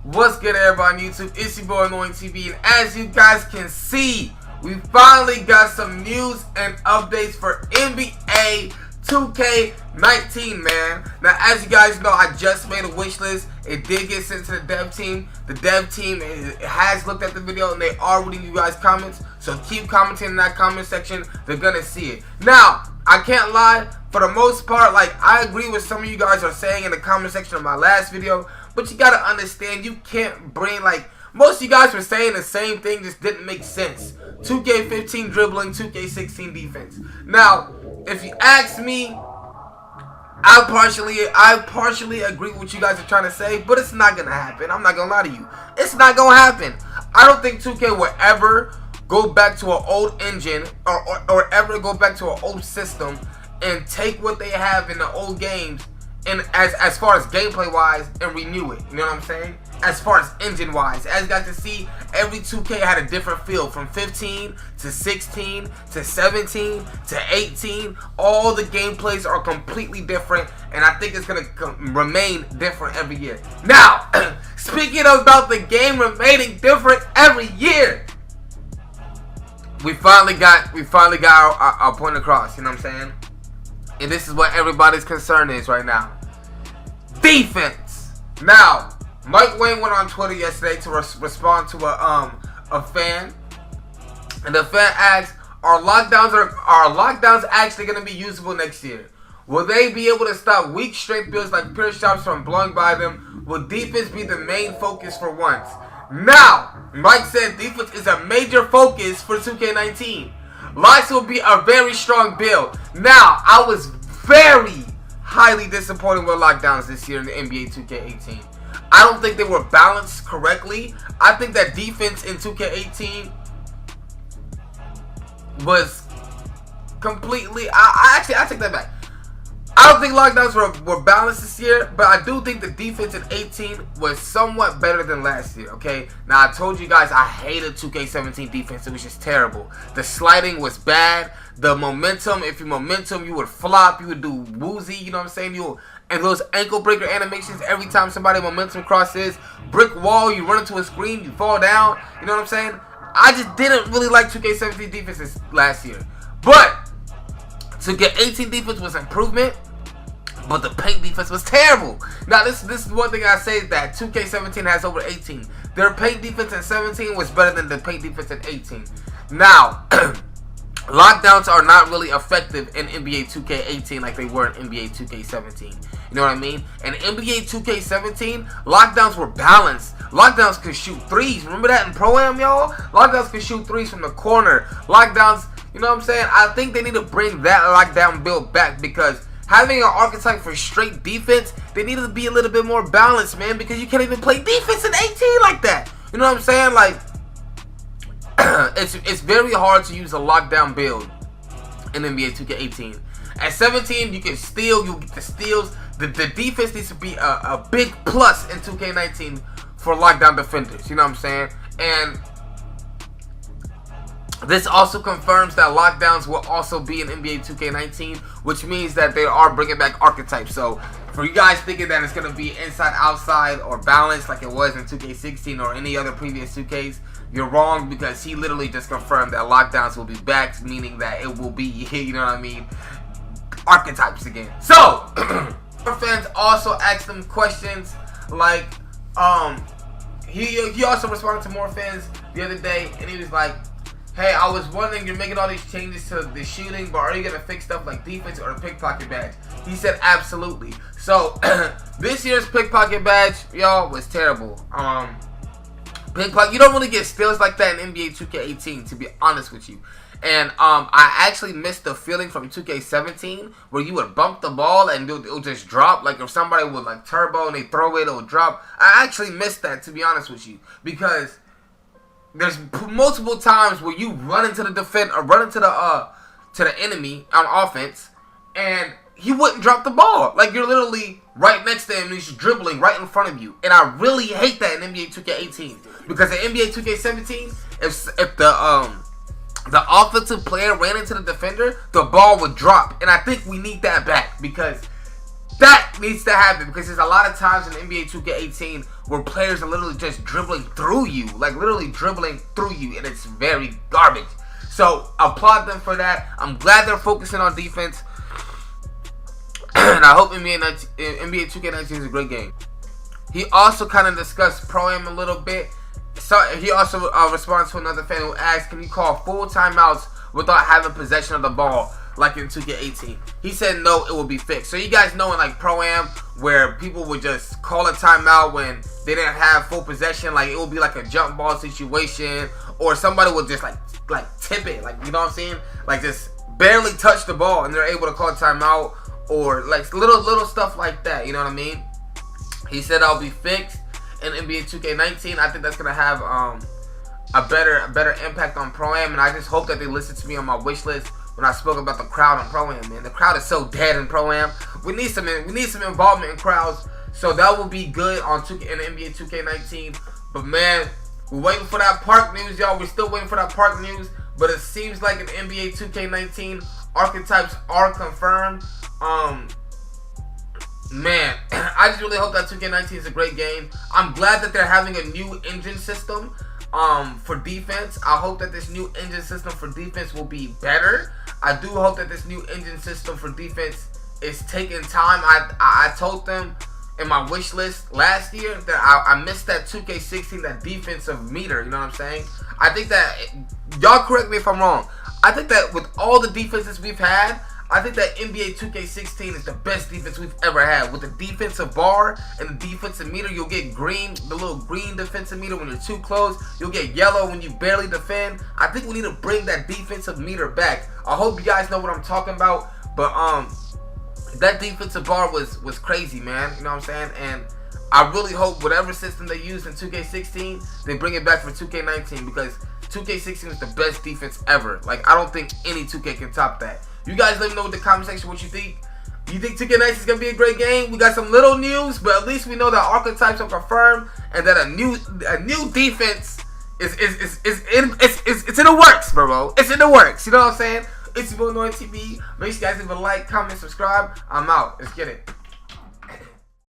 What's good, everybody on YouTube? It's your boy AnnoyingTV, and as you guys can see, we finally got some news and updates for NBA 2K19, man. Now, as you guys know, I just made a wish list. It did get sent to the dev team. The dev team has looked at the video, and they are reading you guys' comments. So keep commenting in that comment section. They're gonna see it. Now, I can't lie. For the most part, I agree with some of you guys are saying in the comment section of my last video. But you gotta understand, you can't bring, most of you guys were saying the same thing, just didn't make sense. 2K15 dribbling, 2K16 defense. Now, if you ask me, I partially agree with what you guys are trying to say, but it's not gonna happen. I'm not gonna lie to you. It's not gonna happen. I don't think 2K will ever go back to an old engine or ever go back to an old system and take what they have in the old games and as far as gameplay wise and renew it. You know what I'm saying? As far as engine wise, as you guys can see, every 2K had a different feel from 15 to 16 to 17 to 18. All the gameplays are completely different, and I think it's gonna remain different every year. Now, speaking about the game remaining different every year, we finally got our point across. You know what I'm saying? And this is what everybody's concern is right now. Defense. Now, Mike Wayne went on Twitter yesterday to respond to a fan, and the fan asked, "Are lockdowns actually going to be usable next year? Will they be able to stop weak strength builds like pure shots from blowing by them? Will defense be the main focus for once?" Now, Mike said defense is a major focus for 2K19. Locks will be a very strong build. Now, I was very highly disappointed with lockdowns this year in the NBA 2K18. I don't think they were balanced correctly. I think that defense in 2K18 was completely... I take that back. I don't think lockdowns were balanced this year, but I do think the defense in 18 was somewhat better than last year, okay? Now, I told you guys I hated 2K17 defense. It was just terrible. The sliding was bad. The momentum, if you momentum, you would flop. You would do woozy, you know what I'm saying? And those ankle breaker animations, every time somebody momentum crosses, brick wall, you run into a screen, you fall down. You know what I'm saying? I just didn't really like 2K17 defenses last year. But 2K18 defense was improvement. But the paint defense was terrible. Now, this is one thing I say, that 2K17 has over 18. Their paint defense in 17 was better than the paint defense in 18. Now, lockdowns are not really effective in NBA 2K18 like they were in NBA 2K17. You know what I mean? In NBA 2K17, lockdowns were balanced. Lockdowns could shoot threes. Remember that in Pro-Am, y'all? Lockdowns could shoot threes from the corner. Lockdowns, you know what I'm saying? I think they need to bring that lockdown build back, because having an archetype for straight defense, they need to be a little bit more balanced, man, because you can't even play defense in 18 like that. You know what I'm saying? It's very hard to use a lockdown build in NBA 2K18. At 17, you can steal, you get the steals. The defense needs to be a big plus in 2K19 for lockdown defenders. You know what I'm saying? And this also confirms that lockdowns will also be in NBA 2K19, which means that they are bringing back archetypes. So, for you guys thinking that it's going to be inside, outside, or balanced like it was in 2K16 or any other previous 2Ks, you're wrong, because he literally just confirmed that lockdowns will be back, meaning that it will be, you know what I mean, archetypes again. So, our fans also asked them questions like, he also responded to more fans the other day, and he was like, "Hey, I was wondering, you're making all these changes to the shooting, but are you going to fix stuff like defense or the pickpocket badge?" He said, absolutely. So, this year's pickpocket badge, y'all, was terrible. Pickpocket, you don't really get steals like that in NBA 2K18, to be honest with you. And I actually missed the feeling from 2K17 where you would bump the ball and it would just drop. Like if somebody would turbo and they throw it, it would drop. I actually missed that, to be honest with you, because there's multiple times where you run into the defense or run into the enemy on offense, and he wouldn't drop the ball. Like, you're literally right next to him and he's dribbling right in front of you. And I really hate that in NBA 2K18, because in NBA 2K17, if the offensive player ran into the defender, the ball would drop. And I think we need that back, because That needs to happen because there's a lot of times in NBA 2K18 where players are literally just dribbling through you. Like literally dribbling through you, and it's very garbage. So applaud them for that. I'm glad they're focusing on defense. And I hope NBA 2K19 is a great game. He also kind of discussed Pro-Am a little bit. So he also responded to another fan who asked, can you call full timeouts without having possession of the ball like in 2K18? He said no, it will be fixed. So you guys know in like Pro-Am where people would just call a timeout when they didn't have full possession, like it would be like a jump ball situation, or somebody would just like tip it, like, you know what I'm saying? Like just barely touch the ball and they're able to call a timeout, or like little stuff like that, you know what I mean? He said I'll be fixed in NBA 2K19. I think that's gonna have a better impact on Pro-Am, and I just hope that they listen to me on my wish list when I spoke about the crowd on Pro-Am, man. The crowd is so dead in Pro-Am. We need some involvement in crowds, so that will be good on in NBA 2K19. But man, we're waiting for that park news, y'all. We're still waiting for that park news, but it seems like in NBA 2K19, archetypes are confirmed. Man, I just really hope that 2K19 is a great game. I'm glad that they're having a new engine system for defense. I hope that this new engine system for defense will be better. I do hope that this new engine system for defense is taking time. I told them in my wish list last year that I missed that 2K16, that defensive meter, you know what I'm saying? I think that, y'all correct me if I'm wrong, I think that with all the defenses we've had, I think that NBA 2K16 is the best defense we've ever had. With the defensive bar and the defensive meter, you'll get green, the little green defensive meter when you're too close. You'll get yellow when you barely defend. I think we need to bring that defensive meter back. I hope you guys know what I'm talking about. But that defensive bar was crazy, man. You know what I'm saying? And I really hope whatever system they use in 2K16, they bring it back for 2K19, because 2K16 is the best defense ever. Like, I don't think any 2K can top that. You guys let me know in the comment section what you think. You think 2K19 is going to be a great game? We got some little news, but at least we know that archetypes are confirmed and that a new defense is in the works, bro. It's in the works. You know what I'm saying? It's your boy Annoying TV. Make sure you guys leave a like, comment, subscribe. I'm out. Let's get it.